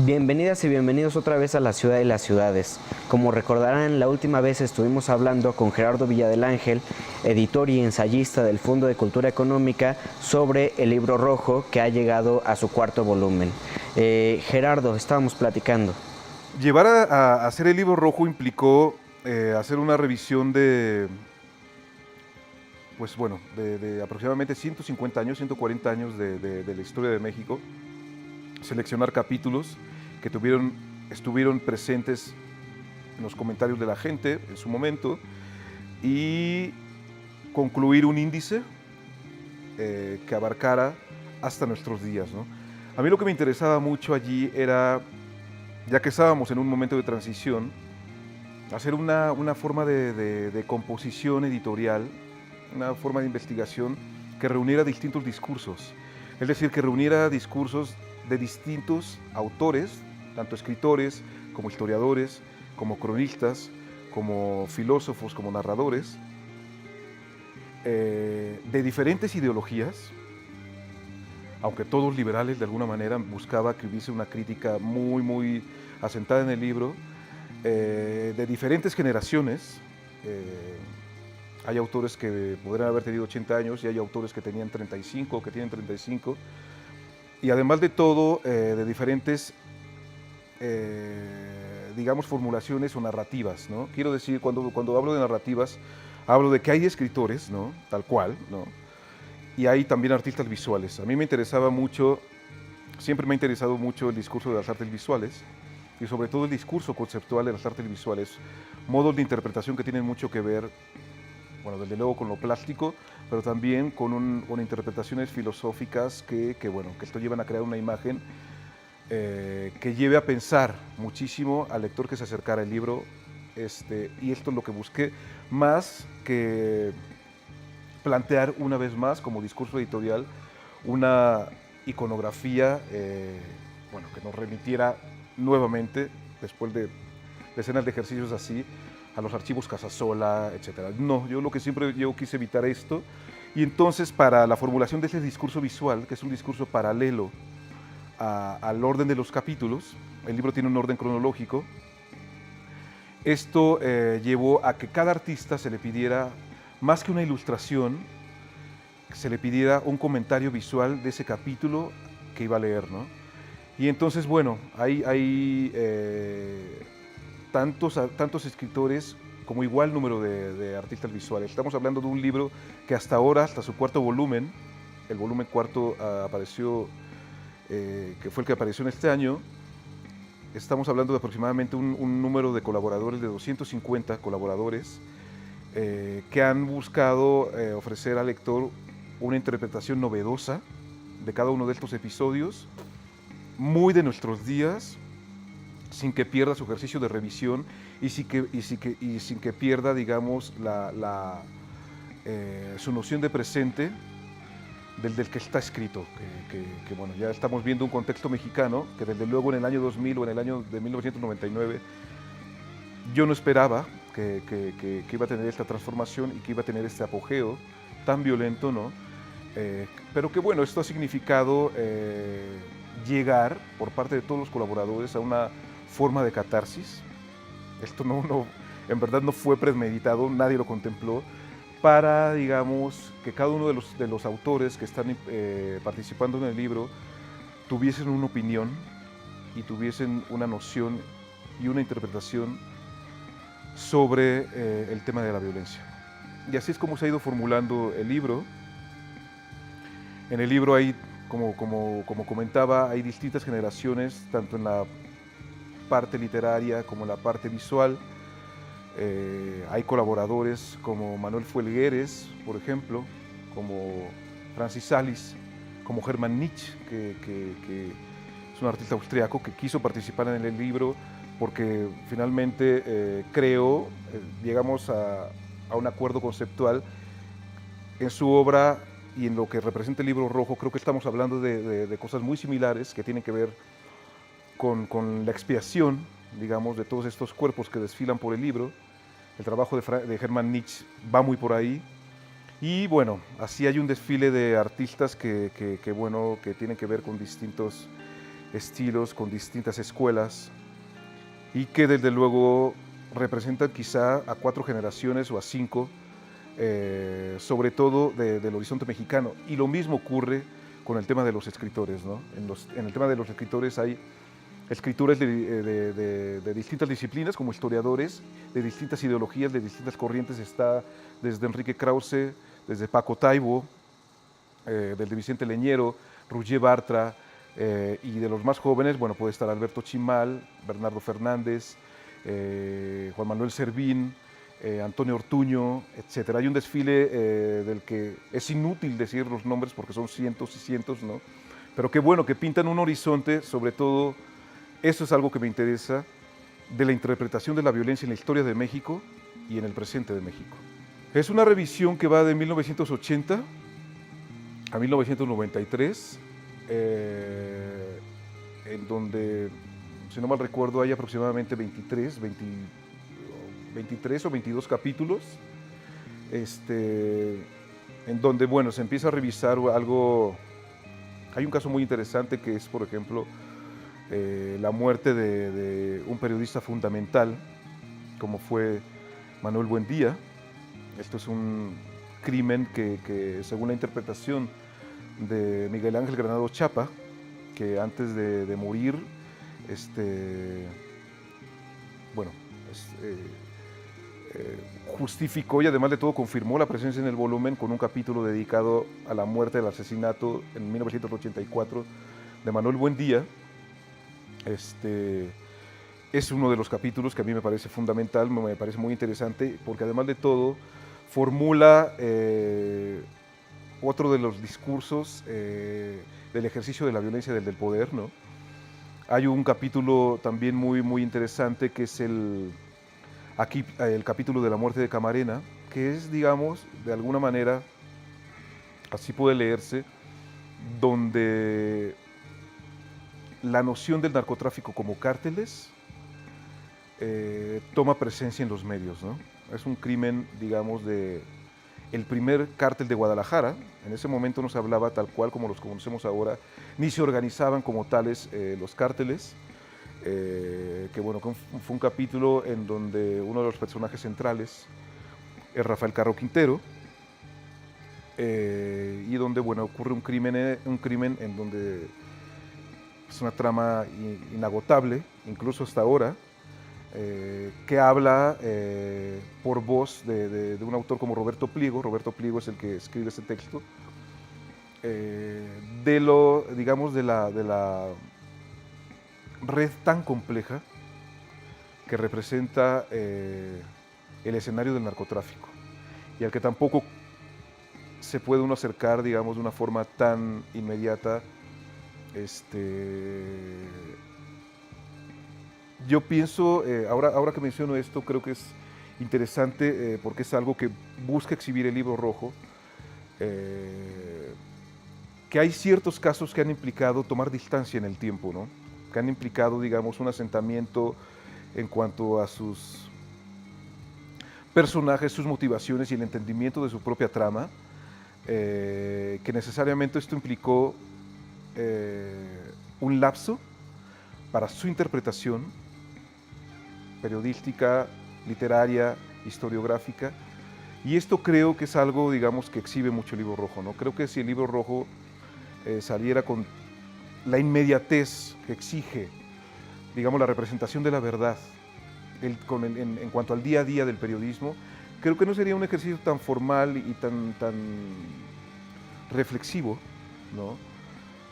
Bienvenidas y bienvenidos otra vez a La Ciudad y las Ciudades. Como recordarán, la última vez estuvimos hablando con Gerardo Villa del Ángel, editor y ensayista del Fondo de Cultura Económica, sobre el libro rojo que ha llegado a su cuarto volumen. Gerardo, estábamos platicando. Llevar a hacer el libro rojo implicó hacer una revisión de aproximadamente 150 años, 140 años de la historia de México, seleccionar capítulos que estuvieron presentes en los comentarios de la gente en su momento y concluir un índice que abarcara hasta nuestros días, ¿no? A mí lo que me interesaba mucho allí era, ya que estábamos en un momento de transición, hacer una forma de composición editorial, una forma de investigación que reuniera distintos discursos. Es decir, que reuniera discursos de distintos autores, tanto escritores como historiadores, como cronistas, como filósofos, como narradores, de diferentes ideologías, aunque todos liberales de alguna manera. Buscaba que hubiese una crítica muy asentada en el libro, de diferentes generaciones. Hay autores que podrían haber tenido 80 años y hay autores que tenían 35, que tienen 35. Y además de todo, de diferentes, digamos, formulaciones o narrativas, ¿no? Quiero decir, cuando hablo de narrativas, hablo de que hay escritores, ¿no? Tal cual, ¿no? Y hay también artistas visuales. A mí me interesaba mucho, siempre me ha interesado mucho el discurso de las artes visuales y sobre todo el discurso conceptual de las artes visuales, modos de interpretación que tienen mucho que ver, bueno, desde luego con lo plástico, pero también con interpretaciones filosóficas que esto llevan a crear una imagen que lleve a pensar muchísimo al lector que se acercara al libro, y esto es lo que busqué, más que plantear una vez más como discurso editorial una iconografía que nos remitiera nuevamente, después de decenas de ejercicios así, a los archivos Casasola, etc. No, yo quise evitar esto, y entonces para la formulación de ese discurso visual, que es un discurso paralelo al orden de los capítulos, el libro tiene un orden cronológico, esto llevó a que cada artista se le pidiera, más que una ilustración, se le pidiera un comentario visual de ese capítulo que iba a leer, ¿no? Y entonces, bueno, hay tantos escritores como igual número de artistas visuales. Estamos hablando de un libro que hasta ahora, hasta su cuarto volumen, el volumen cuarto apareció, que fue el que apareció en este año, estamos hablando de aproximadamente un número de colaboradores, de 250 colaboradores, que han buscado ofrecer al lector una interpretación novedosa de cada uno de estos episodios, muy de nuestros días, sin que pierda su ejercicio de revisión y sin que pierda, digamos, su noción de presente del que está escrito. Bueno, ya estamos viendo un contexto mexicano que desde luego en el año 2000 o en el año de 1999 yo no esperaba que iba a tener esta transformación y que iba a tener este apogeo tan violento, ¿no? Pero que bueno, esto ha significado llegar por parte de todos los colaboradores a una forma de catarsis. Esto en verdad no fue premeditado, nadie lo contempló, para, digamos, que cada uno de los autores que están participando en el libro tuviesen una opinión y tuviesen una noción y una interpretación sobre el tema de la violencia. Y así es como se ha ido formulando el libro. En el libro hay, como comentaba, hay distintas generaciones, tanto en la parte literaria como en la parte visual. Hay colaboradores como Manuel Fuelgueres, por ejemplo, como Francis Salis, como Hermann Nitsch, que es un artista austriaco que quiso participar en el libro porque finalmente llegamos a un acuerdo conceptual en su obra y en lo que representa el libro rojo. Creo que estamos hablando de cosas muy similares que tienen que ver con la expiación, digamos, de todos estos cuerpos que desfilan por el libro. El trabajo de Hermann Nitsch va muy por ahí. Y bueno, así hay un desfile de artistas que tienen que ver con distintos estilos, con distintas escuelas, y que desde luego representan quizá a 4 generaciones o a 5, sobre todo del horizonte mexicano. Y lo mismo ocurre con el tema de los escritores, ¿no? En el tema de los escritores hay escritores de distintas disciplinas, como historiadores, de distintas ideologías, de distintas corrientes. Está desde Enrique Krause, desde Paco Taibo, desde Vicente Leñero, Roger Bartra, y de los más jóvenes, bueno, puede estar Alberto Chimal, Bernardo Fernández, Juan Manuel Servín, Antonio Ortuño, etc. Hay un desfile del que es inútil decir los nombres porque son cientos y cientos, ¿no? Pero qué bueno, que pintan un horizonte, sobre todo, eso es algo que me interesa, de la interpretación de la violencia en la historia de México y en el presente de México. Es una revisión que va de 1980 a 1993, en donde, si no mal recuerdo, hay aproximadamente 23 o 22 capítulos, en donde, bueno, se empieza a revisar algo. Hay un caso muy interesante que es, por ejemplo, la muerte de un periodista fundamental, como fue Manuel Buendía. Esto es un crimen que según la interpretación de Miguel Ángel Granados Chapa, que antes de morir, justificó y además de todo confirmó la presencia en el volumen con un capítulo dedicado a la muerte, del asesinato en 1984 de Manuel Buendía. Es uno de los capítulos que a mí me parece fundamental, me parece muy interesante, porque además de todo formula otro de los discursos del ejercicio de la violencia del poder, ¿no? Hay un capítulo también muy interesante que es el capítulo de la muerte de Camarena, que es, digamos, de alguna manera, así puede leerse, donde la noción del narcotráfico como cárteles toma presencia en los medios, ¿no? Es un crimen, digamos, el primer cártel de Guadalajara. En ese momento no se hablaba tal cual como los conocemos ahora, ni se organizaban como tales los cárteles, que bueno, fue un capítulo en donde uno de los personajes centrales es Rafael Caro Quintero, y donde, bueno, ocurre un crimen en donde es una trama inagotable, incluso hasta ahora, que habla por voz de un autor como Roberto Pliego. Roberto Pliego es el que escribe ese texto, digamos, de la red tan compleja que representa el escenario del narcotráfico, y al que tampoco se puede uno acercar, digamos, de una forma tan inmediata. Yo pienso, ahora que menciono esto, creo que es interesante porque es algo que busca exhibir el Libro Rojo, que hay ciertos casos que han implicado tomar distancia en el tiempo, ¿no? Que han implicado, digamos, un asentamiento en cuanto a sus personajes, sus motivaciones y el entendimiento de su propia trama, que necesariamente esto implicó un lapso para su interpretación periodística, literaria, historiográfica, y esto creo que es algo, digamos, que exhibe mucho el Libro Rojo, ¿no? Creo que si el Libro Rojo saliera con la inmediatez que exige, digamos, la representación de la verdad en cuanto al día a día del periodismo, creo que no sería un ejercicio tan formal y tan reflexivo, ¿no?,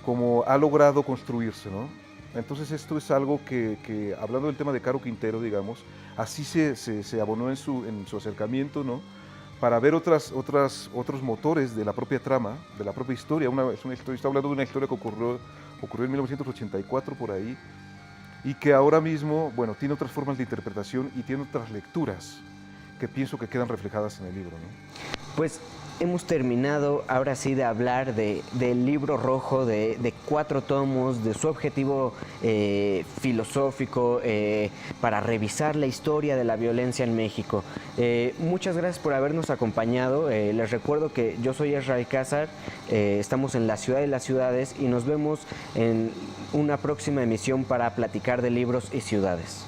como ha logrado construirse, ¿no? Entonces esto es algo que hablando del tema de Caro Quintero, digamos, así se abonó en su acercamiento, ¿no?, para ver otros motores de la propia trama, de la propia historia. Estoy hablando de una historia que ocurrió en 1984 por ahí, y que ahora mismo, bueno, tiene otras formas de interpretación y tiene otras lecturas que pienso que quedan reflejadas en el libro, ¿no? Pues hemos terminado ahora sí de hablar del Libro Rojo, de 4 tomos, de su objetivo filosófico para revisar la historia de la violencia en México. Muchas gracias por habernos acompañado. Les recuerdo que yo soy Ezra Alcázar, estamos en La Ciudad de las Ciudades y nos vemos en una próxima emisión para platicar de libros y ciudades.